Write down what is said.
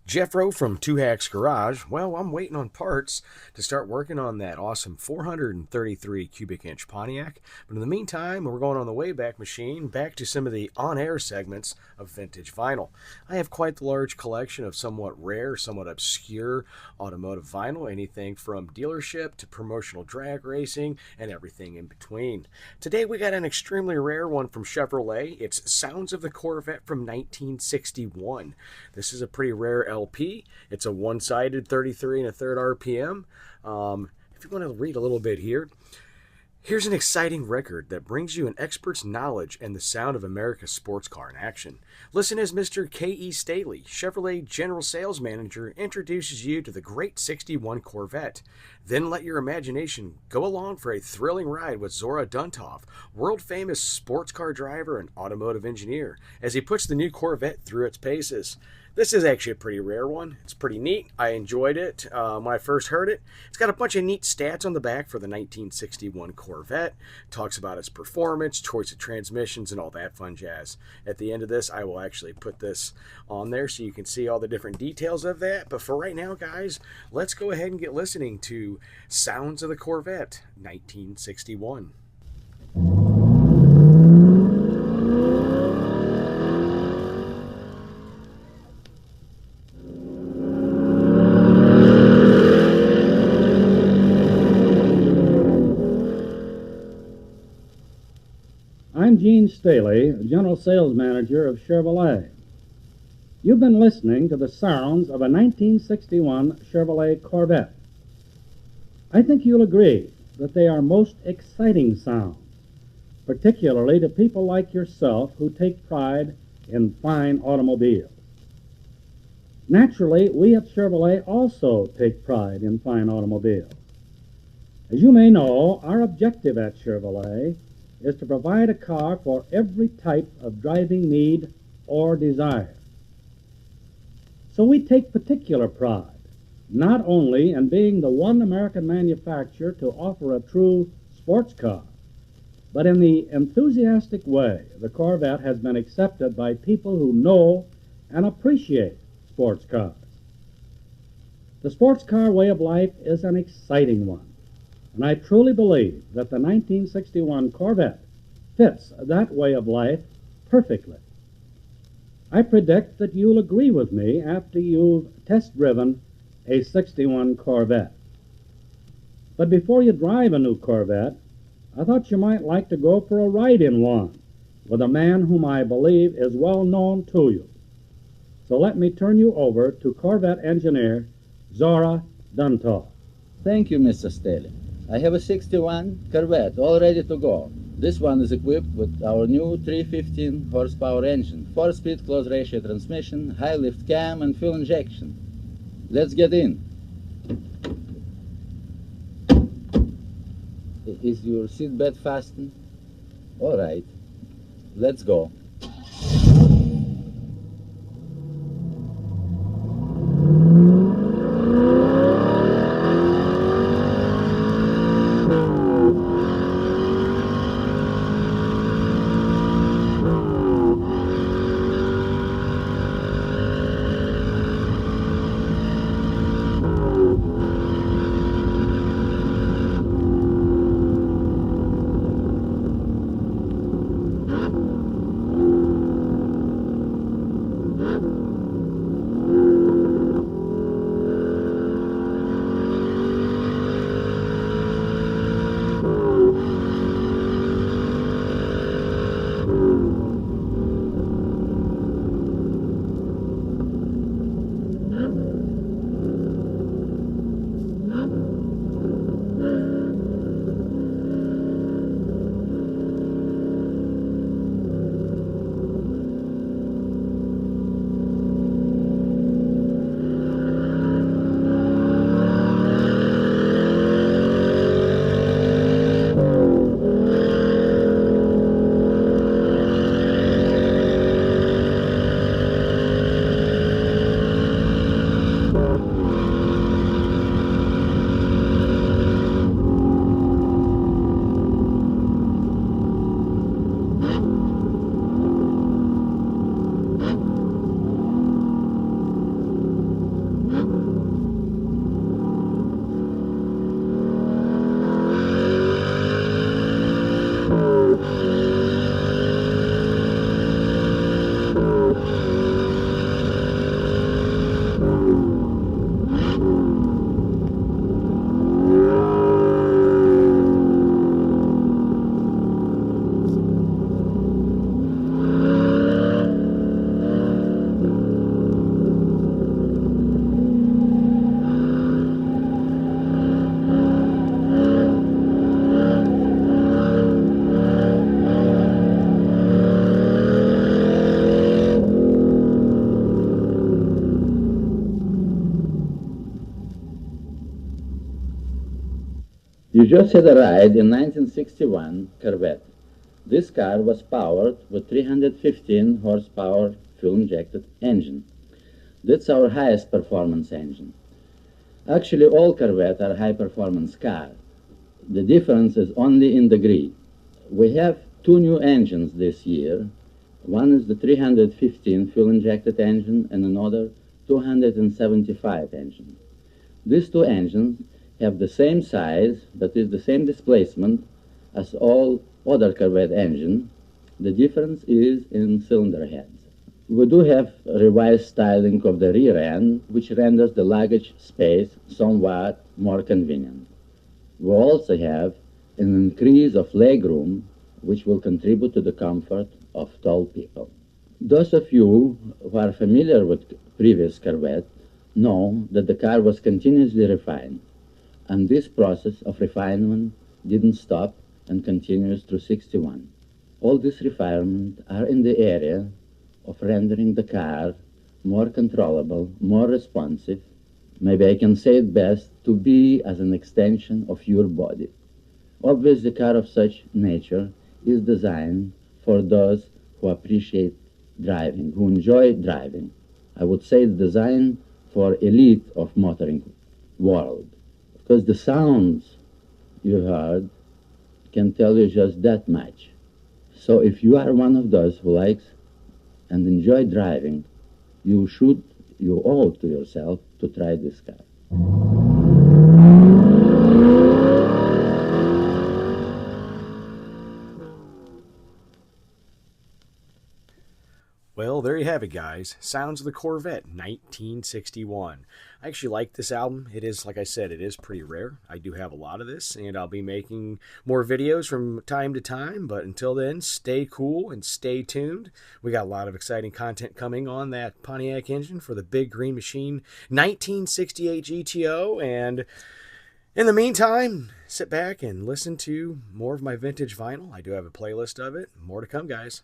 Jeffro from Two Hacks Garage. Well, I'm waiting on parts to start working on that awesome 433 cubic inch Pontiac. But in the meantime, we're going on the Wayback Machine back to some of the on air segments of vintage vinyl. I have quite the large collection of somewhat rare, somewhat obscure automotive vinyl, anything from dealership to promotional drag racing and everything in between. Today we got an extremely rare one from Chevrolet. It's Sounds of the Corvette from 1961. This is a pretty rare LP. It's a one-sided 33 and a third RPM. If you want to read a little bit here, here's an exciting record that brings you an expert's knowledge and the sound of America's sports car in action. Listen as Mr. K.E. Staley, Chevrolet General Sales Manager, introduces you to the great 61 Corvette. Then let your imagination go along for a thrilling ride with Zora Duntov, world-famous sports car driver and automotive engineer, as he puts the new Corvette through its paces. This is actually a pretty rare one. It's pretty neat. I enjoyed it when I first heard it. It's got a bunch of neat stats on the back for the 1961 Corvette. Talks about its performance, choice of transmissions, and all that fun jazz. At the end of this, I will actually put this on there so you can see all the different details of that. But for right now, guys, let's go ahead and get listening to Sounds of the Corvette, 1961. I'm Gene Staley, General Sales Manager of Chevrolet. You've been listening to the sounds of a 1961 Chevrolet Corvette. I think you'll agree that they are most exciting sounds, particularly to people like yourself who take pride in fine automobiles. Naturally, we at Chevrolet also take pride in fine automobiles. As you may know, our objective at Chevrolet is to provide a car for every type of driving need or desire. So we take particular pride, not only in being the one American manufacturer to offer a true sports car, but in the enthusiastic way the Corvette has been accepted by people who know and appreciate sports cars. The sports car way of life is an exciting one, and I truly believe that the 1961 Corvette fits that way of life perfectly. I predict that you'll agree with me after you've test-driven a 61 Corvette. But before you drive a new Corvette, I thought you might like to go for a ride in one with a man whom I believe is well known to you. So let me turn you over to Corvette engineer Zora Duntov. Thank you, Mr. Staley. I have a 61 Corvette all ready to go. This one is equipped with our new 315 horsepower engine, 4-speed close ratio transmission, high lift cam, and fuel injection. Let's get in. Is your seatbelt fastened? All right. Let's go. just had a ride in 1961 Corvette. This car was powered with 315 horsepower fuel-injected engine. That's our highest performance engine. Actually, all Corvettes are high-performance cars. The difference is only in degree. We have two new engines this year. One is the 315 fuel-injected engine and another 275 engine. These two engines have the same size, that is the same displacement as all other Corvette engines. The difference is in cylinder heads. We do have revised styling of the rear end, which renders the luggage space somewhat more convenient. We also have an increase of legroom, which will contribute to the comfort of tall people. Those of you who are familiar with previous Corvette know that the car was continuously refined, and this process of refinement didn't stop and continues through 61. All these refinements are in the area of rendering the car more controllable, more responsive, maybe I can say it best, to be as an extension of your body. Obviously, a car of such nature is designed for those who appreciate driving, who enjoy driving. I would say it's designed for elite of motoring world, because the sounds you heard can tell you just that much. So if you are one of those who likes and enjoy driving, you owe to yourself to try this car. Well, there you have it, guys. Sounds of the Corvette, 1961. I actually like this album. It is, like I said, it is pretty rare. I do have a lot of this, and I'll be making more videos from time to time. But until then, stay cool and stay tuned. We got a lot of exciting content coming on that Pontiac engine for the Big Green Machine 1968 GTO. And in the meantime, sit back and listen to more of my vintage vinyl. I do have a playlist of it. More to come, guys.